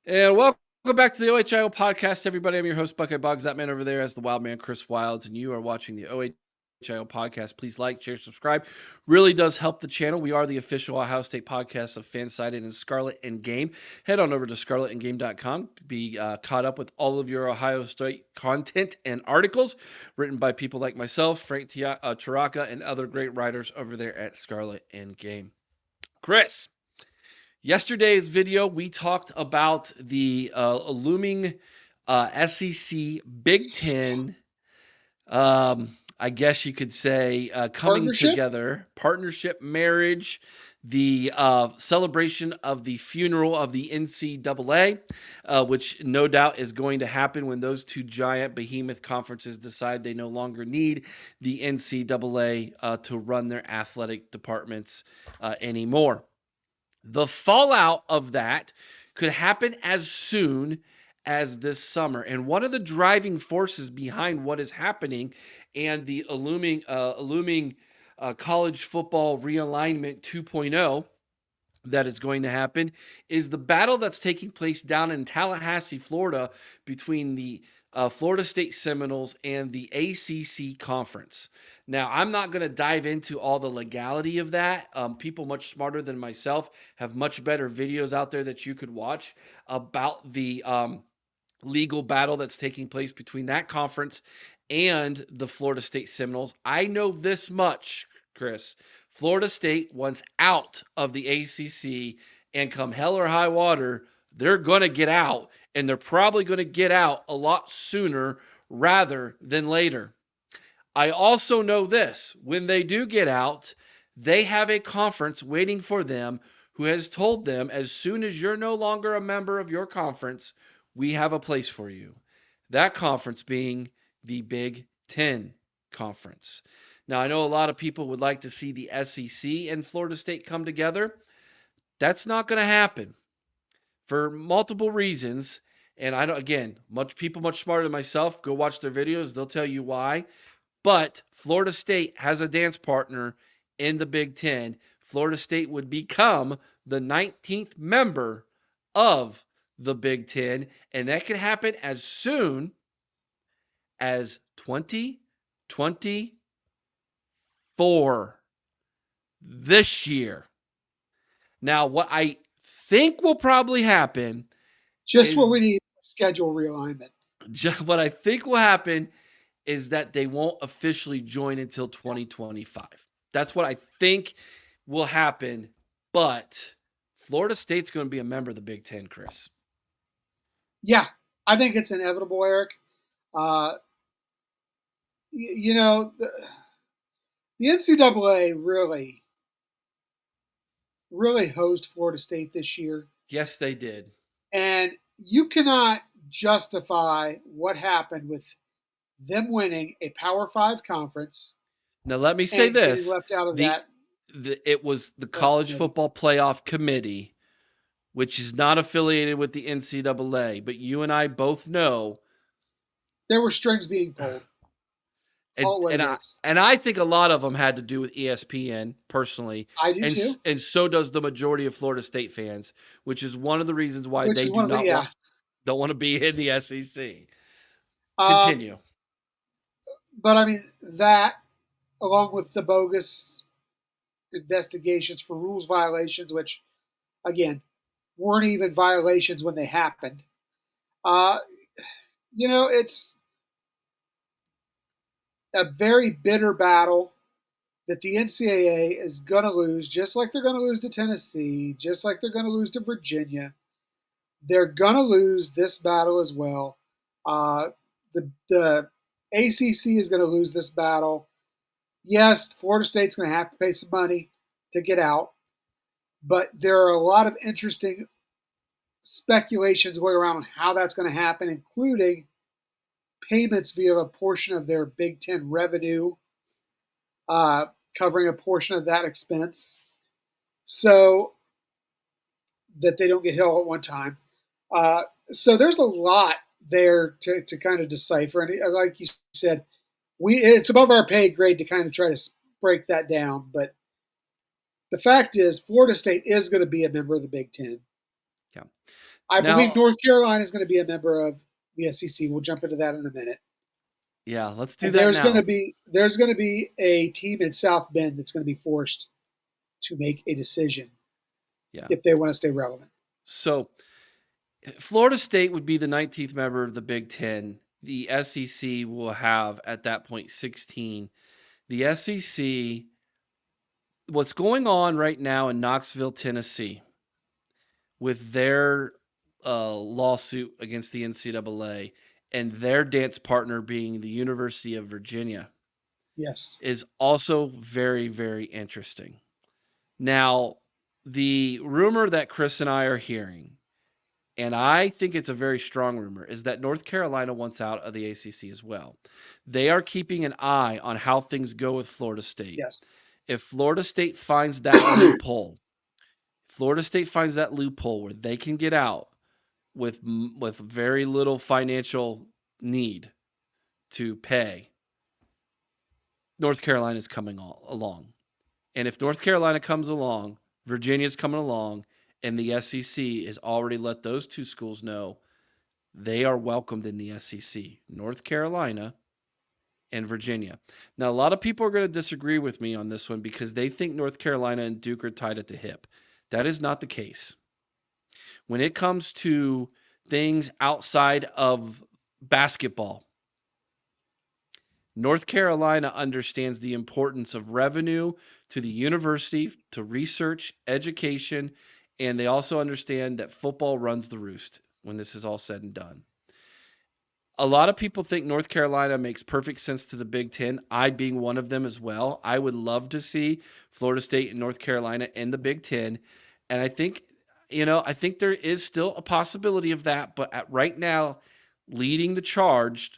And welcome back to the OHIO podcast, everybody. I'm your host, Buckeye Boggs. That man over there is the wild man, Chris Wilds, and you are watching the OHIO podcast. Please like, share, subscribe. Really does help the channel. We are the official Ohio State podcast of Fansided and Scarlet and Game. Head on over to scarletandgame.com. Be caught up with all of your Ohio State content and articles written by people like myself, Frank Taraka, and other great writers over there at Scarlet and Game. Chris. Yesterday's video, we talked about the looming SEC Big Ten, I guess you could say, coming Partnership? together, partnership, marriage, the celebration of the funeral of the NCAA, which no doubt is going to happen when those two giant behemoth conferences decide they no longer need the NCAA to run their athletic departments anymore. The fallout of that could happen as soon as this summer. And one of the driving forces behind what is happening and the looming college football realignment 2.0 that is going to happen is the battle that's taking place down in Tallahassee, Florida, between the Florida State Seminoles and the ACC Conference. Now, I'm not going to dive into all the legality of that. People much smarter than myself have much better videos out there that you could watch about the legal battle that's taking place between that conference and the Florida State Seminoles. I know this much, Chris. Florida State wants out of the ACC, and come hell or high water, they're going to get out, and they're probably going to get out a lot sooner rather than later. I also know this: when they do get out, they have a conference waiting for them who has told them, as soon as you're no longer a member of your conference, we have a place for you. That conference being the Big Ten Conference. Now, I know a lot of people would like to see the SEC and Florida State come together. That's not going to happen for multiple reasons. And I don't, again, much smarter than myself, go watch their videos. They'll tell you why. But Florida State has a dance partner in the Big Ten. Florida State would become the 19th member of the Big Ten, and that can happen as soon as 2024, this year. Now, what I think will probably happen Just is what we need schedule realignment. what I think will happen is that they won't officially join until 2025. That's what I think will happen. But Florida State's going to be a member of the Big Ten, Chris. Yeah, I think it's inevitable, Eric. Uh, you know, the NCAA really hosed Florida State this year, Yes, they did. and you cannot justify what happened with them winning a Power Five conference Now, let me say and getting this: left out of the, that it was the College committee. Football Playoff Committee, which is not affiliated with the NCAA. But you and I both know, There were strings being pulled. and Call it what and it I is. and I think a lot of them had to do with ESPN personally, I do and too. and so does the majority of Florida State fans, which is one of the reasons why Which they is do one of the not want don't want to be in the SEC. Um, Continue. but I mean that, along with the bogus investigations for rules violations, which again weren't even violations when they happened. Uh, it's a very bitter battle that the NCAA is going to lose, just like they're going to lose to Tennessee, just like they're going to lose to Virginia. They're going to lose this battle as well. The ACC is going to lose this battle. Yes, Florida State's going to have to pay some money to get out, but there are a lot of interesting speculations going around on how that's going to happen, including payments via a portion of their Big Ten revenue, uh, covering a portion of that expense, so that they don't get hit all at one time. So there's a lot there to kind of decipher, and like you said, it's above our pay grade to kind of try to break that down. But the fact is, Florida State is going to be a member of the Big Ten. Yeah. I believe Now, North Carolina is going to be a member of the SEC. We'll jump into that in a minute. yeah, let's do And that there's going to now. be there's going to be a team in South Bend that's going to be forced to make a decision Yeah. if they want to stay relevant. So Florida State would be the 19th member of the Big Ten. The SEC will have at that point 16. The SEC, what's going on right now in Knoxville, Tennessee, with their lawsuit against the NCAA and their dance partner being the University of Virginia, Yes. is also very, very interesting. Now, the rumor that Chris and I are hearing, and I think it's a very strong rumor, is that North Carolina wants out of the ACC as well. They are keeping an eye on how things go with Florida State. Yes. If Florida State finds that loophole, Florida State finds that loophole where they can get out with very little financial need to pay, North Carolina is coming along. And if North Carolina comes along, Virginia's coming along, and the SEC has already let those two schools know they are welcomed in the SEC, North Carolina and Virginia. Now, a lot of people are going to disagree with me on this one because they think North Carolina and Duke are tied at the hip. That is not the case. When it comes to things outside of basketball, North Carolina understands the importance of revenue to the university, to research, education, and they also understand that football runs the roost when this is all said and done. A lot of people think North Carolina makes perfect sense to the Big Ten. I being one of them as well. I would love to see Florida State and North Carolina in the Big Ten. And I think, I think there is still a possibility of that. But right now, leading the charge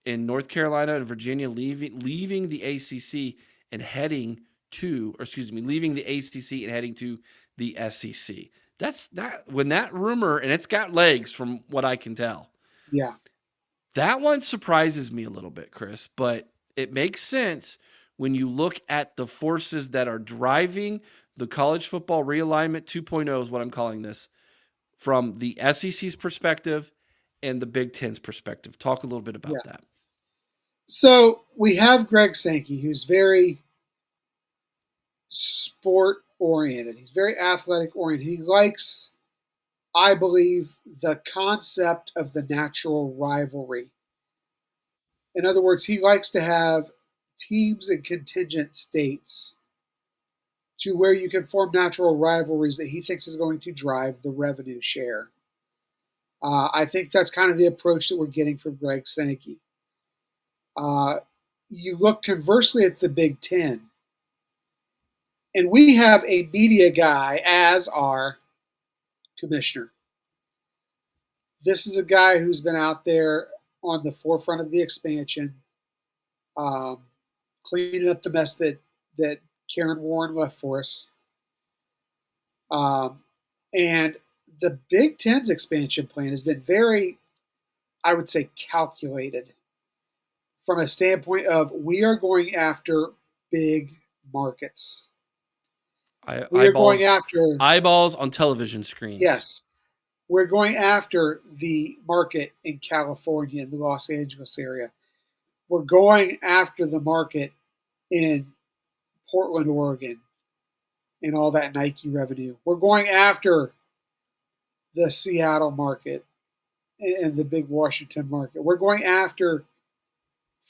in North Carolina and Virginia, leaving the ACC and heading to, or excuse me, leaving the ACC and heading to the SEC. That's that when that rumor, and it's got legs from what I can tell. Yeah. That one surprises me a little bit, Chris, but it makes sense when you look at the forces that are driving the college football realignment 2.0 is what I'm calling this from the SEC's perspective and the Big Ten's perspective. Talk a little bit Yeah. about that. So we have Greg Sankey, who's very sport oriented. He's very athletic oriented. He likes, I believe, the concept of the natural rivalry. In other words, he likes to have teams and contingent states to where you can form natural rivalries that he thinks is going to drive the revenue share. I think that's kind of the approach that we're getting from Greg Sankey. Uh, you look conversely at the Big Ten, and we have a media guy as our commissioner. This is a guy who's been out there on the forefront of the expansion, um, cleaning up the mess that Karen Warren left for us. Um, and the Big Ten's expansion plan has been very, I would say, calculated from a standpoint of we are going after big markets. We are going Eyeballs, after, eyeballs on television screens. yes, we're going after the market in California, in the Los Angeles area. We're going after the market in Portland, Oregon, and all that Nike revenue. We're going after the Seattle market and the big Washington market. We're going after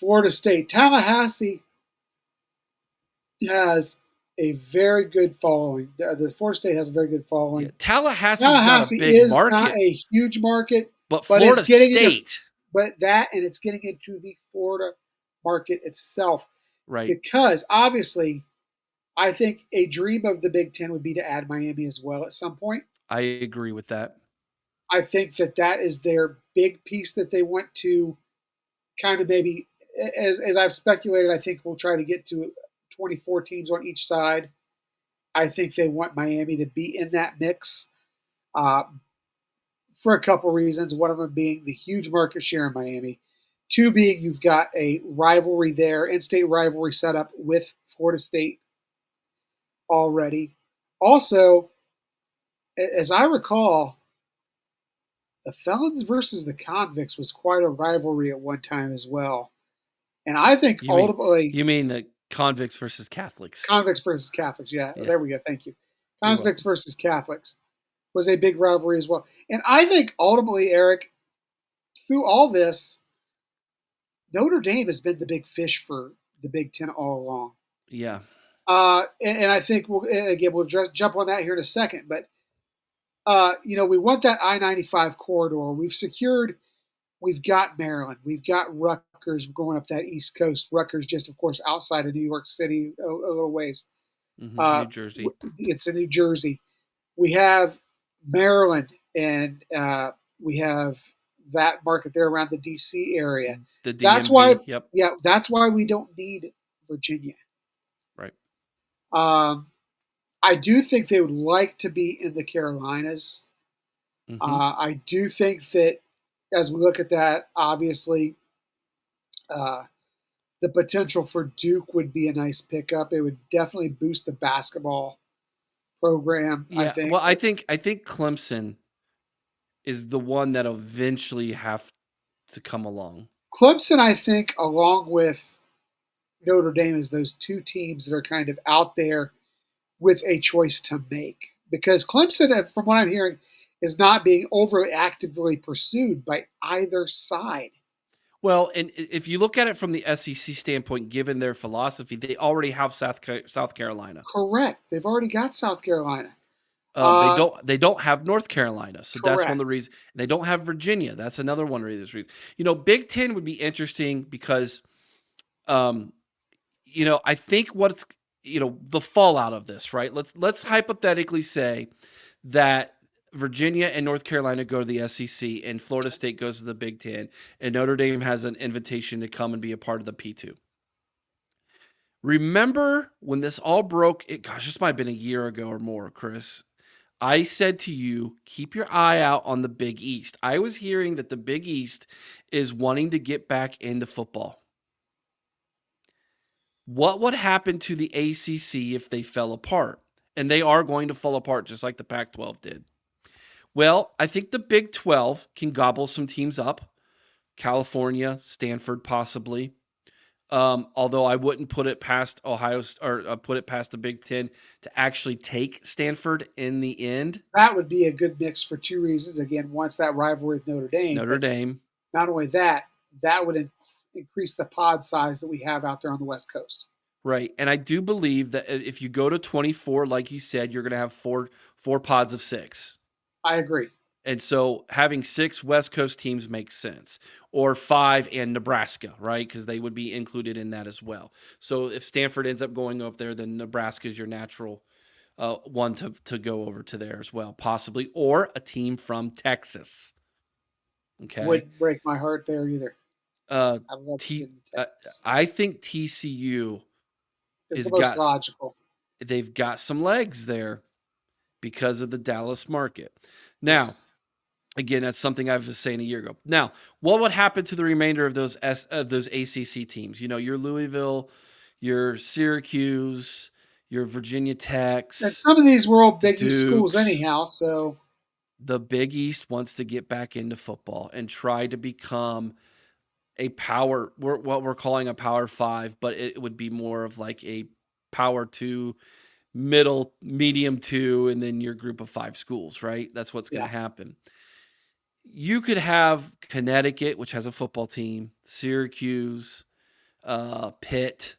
Florida State. Tallahassee has a very good following. The Florida State has a very good Yeah, following. Tallahassee's not a Tallahassee big is not market, a huge market, but but it's Florida getting into State, it's getting into the Florida market itself right? because obviously I think a dream of the Big Ten would be to add Miami as well at some point. I agree with that. I think that is their big piece that they want to kind of maybe, as I've speculated, I think we'll try to get to 24 teams on each side. I think they want Miami to be in that mix uh, for a couple reasons. One of them being the huge market share in Miami. Two being you've got a rivalry there, in-state rivalry set up with Florida State already. Also, as I recall, the Felons versus the Convicts was quite a rivalry at one time as well. And I think You mean ultimately, you mean the convicts versus Catholics? Convicts versus Catholics, yeah, Yeah, there we go, thank you. you're Convicts welcome. versus Catholics was a big rivalry as well. And I think ultimately, Eric, through all this, Notre Dame has been the big fish for the Big Ten all along. Yeah. And I think and again, we'll just jump on that here in a second. But we want that I-95 corridor. We've got Maryland, we've got Rutgers going up that East Coast. Rutgers, just of course, outside of New York City, a little ways. New Jersey, It's in New Jersey. We have Maryland, and we have that market there around the D.C. area. the That's why, DMV. Yep. yeah, that's why we don't need Virginia. Right. Um, I do think they would like to be in the Carolinas. Hmm. I do think that as we look at that, obviously, uh, the potential for Duke would be a nice pickup. It would definitely boost the basketball program. I Yeah. think Well, I think Clemson is the one that'll eventually have to come along. Clemson, I think, along with Notre Dame, is those two teams that are kind of out there with a choice to make. Because Clemson, from what I'm hearing, is not being overly actively pursued by either side. Well, and if you look at it from the SEC standpoint, given their philosophy, they already have South Carolina. Correct. They've already got South Carolina. They Uh, don't have North Carolina, so that's one of the correct. reasons. They don't have Virginia. That's another one of the reasons. Big Ten would be interesting because, um, I think what's the fallout of this, right? Let's hypothetically say that Virginia and North Carolina go to the SEC and Florida State goes to the Big Ten, and Notre Dame has an invitation to come and be a part of the P2. Remember when this all broke? Gosh, this might have been a year ago or more, Chris. I said to you, keep your eye out on the Big East. I was hearing that the Big East is wanting to get back into football. What would happen to the ACC if they fell apart? And they are going to fall apart just like the Pac 12 did. Well, I think the Big 12 can gobble some teams up. California, Stanford, possibly. Although I wouldn't put it past Ohio or put it past the Big Ten to actually take Stanford in the end. That would be a good mix for two reasons. Again, once that rivalry with Notre Dame, Notre but Dame, not only that, that would increase the pod size that we have out there on the West Coast. right? And I do believe that if you go to 24, like you said, you're going to have four pods of six. I agree. And so having six West Coast teams makes sense, or five and Nebraska, right? Because they would be included in that as well. So if Stanford ends up going up there, then Nebraska is your natural one to go over to there as well, possibly, or a team from Texas. Okay. Wouldn't break my heart there either. Uh, I love to get T. into Texas. I think TCU It's is the most got logical. they've got some legs there because of the Dallas market. Now, Yes. again, that's something I was saying a year ago. Now, what would happen to the remainder of those ACC teams? Your Louisville, your Syracuse, your Virginia And Techs, some of these were old the Big East schools Dukes. anyhow, so The Big East wants to get back into football and try to become a power. What we're calling a power five, but it would be more of like a power two, middle, medium two, and then your group of five schools, right? That's what's going to yeah. happen. You could have Connecticut, which has a football team, Syracuse, Pitt,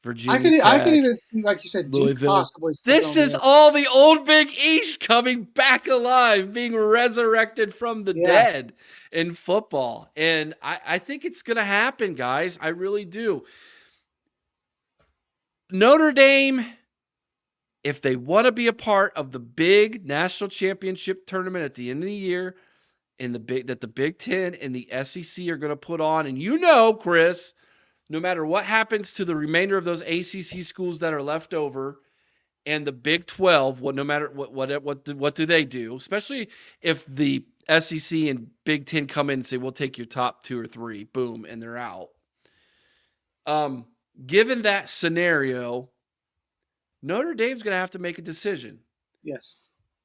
Virginia I could Tech, even see, like you said, Duke Louisville. possibly slipping This on the is list. all the old Big East coming back alive, being resurrected from the Yeah. dead in football. And I think it's going to happen, guys. I really do. Notre Dame, if they want to be a part of the big national championship tournament at the end of the year, the Big Ten and the SEC are going to put on, and Chris, no matter what happens to the remainder of those ACC schools that are left over, and the Big 12, no matter what do they do? Especially if the SEC and Big 10 come in and say we'll take your top two or three, boom, and they're out. Um, Given that scenario, Notre Dame's going to have to make a decision. Yes.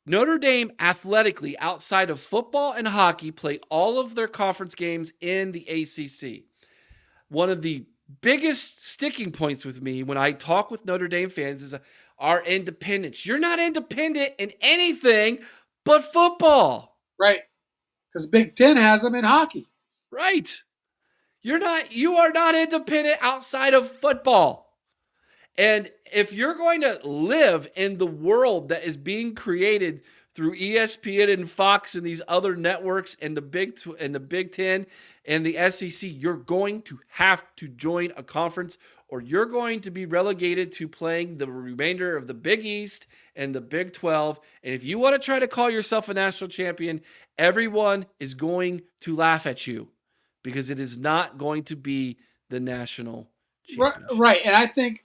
Notre Dame athletically, outside of football and hockey, play all of their conference games in the ACC. One of the biggest sticking points with me when I talk with Notre Dame fans is our independence. You're not independent in anything but football. Right. Because Big Ten has them in hockey. Right. You are not independent outside of football. And if you're going to live in the world that is being created through ESPN and Fox and these other networks and the Big 10 and the SEC, you're going to have to join a conference or you're going to be relegated to playing the remainder of the Big East and the Big 12. And if you want to try to call yourself a national champion, everyone is going to laugh at you because it is not going to be the national championship. Right. And I think,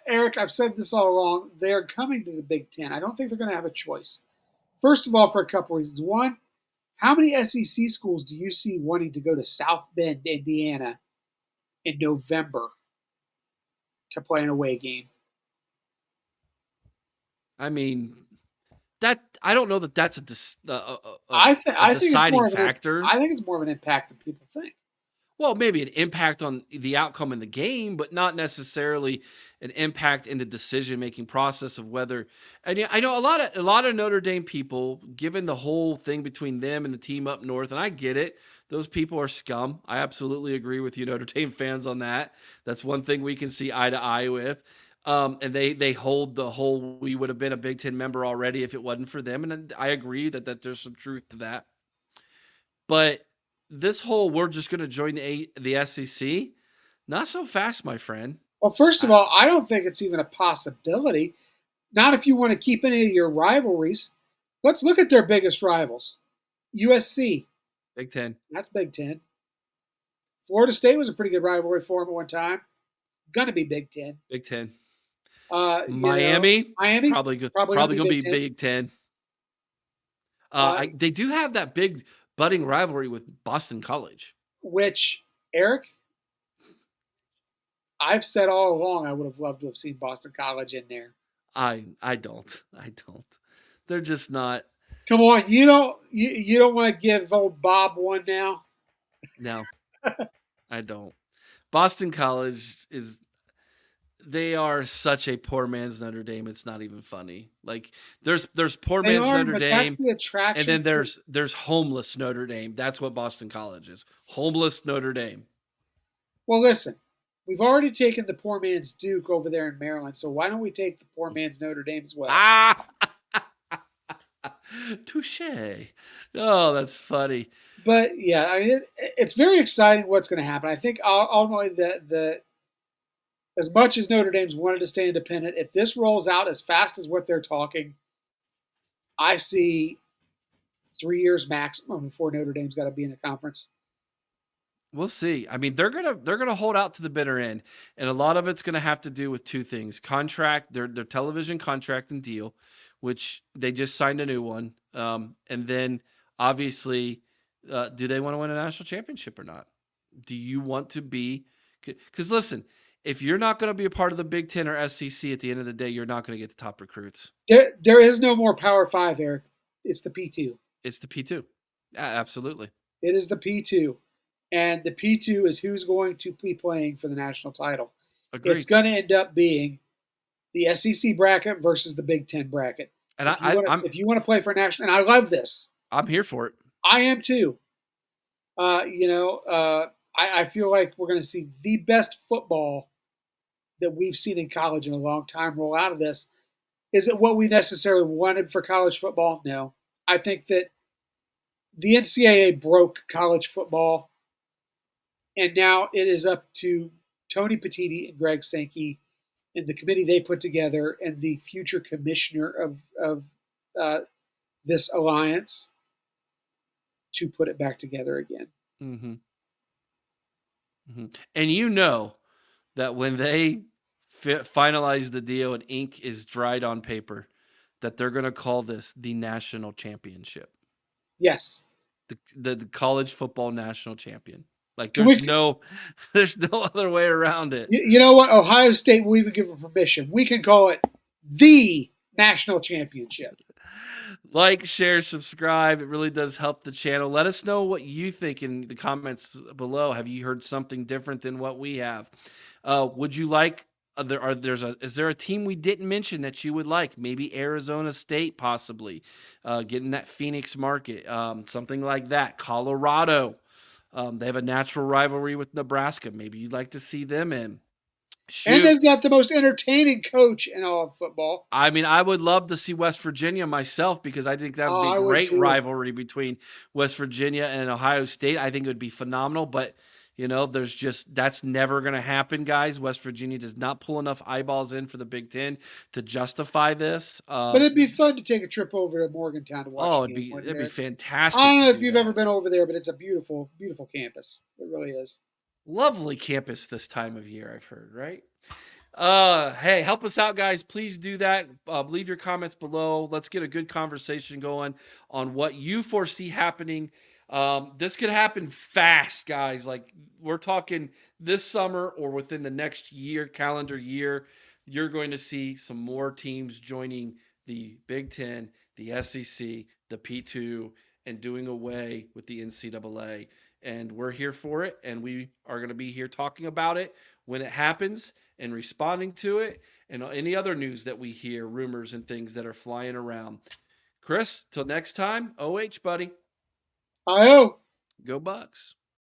Eric, I've said this all along, they're coming to the Big Ten. I don't think they're going to have a choice. First of all, for a couple reasons. One, how many SEC schools do you see wanting to go to South Bend, Indiana in November to play an away game? I mean, that I don't know that that's I think it's deciding more of factor. I think it's more of an impact than people think. Well, maybe an impact on the outcome in the game, but not necessarily an impact in the decision-making process of whether. And yeah, I know a lot of Notre Dame people, given the whole thing between them and the team up north, and I get it. Those people are scum. I absolutely agree with you, Notre Dame fans, on that. That's one thing we can see eye to eye with. And they hold the whole we would have been a Big Ten member already if it wasn't for them, and I agree that there's some truth to that. But this whole we're just going to join the SEC, not so fast, my friend. Well, first of I, all, I don't think it's even a possibility. Not if you want to keep any of your rivalries. Let's look at their biggest rivals. USC, Big Ten, that's Big Ten. Florida State was a pretty good rivalry for them at one time. Gonna be Big Ten. Big Ten. You know, Miami, Miami probably good, probably gonna probably be going to Big be Ten. Big Ten. Uh, They do have that big budding rivalry with Boston College. which Eric, I've said all along, I would have loved to have seen Boston College in there. I don't. They're just not. Come on, you don't want to give old Bob one now. No, I don't. Boston College is they are such a poor man's Notre Dame. It's not even funny. Like there's poor They man's are, Notre but that's Dame, the and attraction. then there's homeless Notre Dame. That's what Boston College is. Homeless Notre Dame. Well, listen, we've already taken the poor man's Duke over there in Maryland, so why don't we take the poor man's Notre Dame as well? Ah, touche. Oh, that's funny. But yeah, I mean, it's very exciting what's going to happen. I think ultimately the as much as Notre Dame's wanted to stay independent, if this rolls out as fast as what they're talking, I see 3 years maximum before Notre Dame's got to be in a conference. We'll see. I mean, they're gonna hold out to the bitter end, and a lot of it's gonna have to do with two things: contract, their television contract and deal, which they just signed a new one, and then obviously, do they want to win a national championship or not? Do you want to be? Because listen, if you're not going to be a part of the Big Ten or SEC at the end of the day, you're not going to get the top recruits. There is no more Power Five, Eric. It's the P2. It's the P2. Absolutely. It is the P2. And the P2 is who's going to be playing for the national title. It's Agreed. going to end up being the SEC bracket versus the Big Ten bracket. And If you want to play for a national, and I love this, I'm here for it. I am too. I feel like we're going to see the best football that we've seen in college in a long time roll out of this. Is it what we necessarily wanted for college football? No. I think that the NCAA broke college football, and now it is up to Tony Petitti and Greg Sankey and the committee they put together and the future commissioner of uh, this alliance to put it back together again. Mm-hmm. Mm-hmm. And you know that when they finalize the deal and ink is dried on paper, that they're going to call this the national championship. Yes. The college football national champion. Like there's no other way around it. You know what? Ohio State will even give them permission. We can call it the national championship. Like, share, subscribe. It really does help the channel. Let us know what you think in the comments below. Have you heard something different than what we have? Would you like is there a team we didn't mention that you would like? Maybe Arizona State, possibly, getting that Phoenix market, something like that. Colorado, they have a natural rivalry with Nebraska. Maybe you'd like to see them in. And Shoot, they've got the most entertaining coach in all of football. I mean, I would love to see West Virginia myself because I think that would Oh, be a I would great too. rivalry between West Virginia and Ohio State. I think it would be phenomenal, but there's just that's never going to happen, guys. West Virginia does not pull enough eyeballs in for the Big Ten to justify this. But it'd be fun to take a trip over to Morgantown to watch Oh, a game, wouldn't it'd be it? I fantastic don't to know if do you've ever that. been over there, but it's a beautiful, beautiful campus. It really is. Lovely campus this time of year, I've heard, right? Hey, help us out, guys. Please do that. Leave your comments below. Let's get a good conversation going on what you foresee happening. This could happen fast, guys. Like, we're talking this summer or within the next year, calendar year, you're going to see some more teams joining the Big Ten, the SEC, the P2, and doing away with the NCAA. And we're here for it, and we are going to be here talking about it when it happens and responding to it and any other news that we hear, rumors and things that are flying around. Chris, till next time, OH, buddy. I hope. Go Bucks.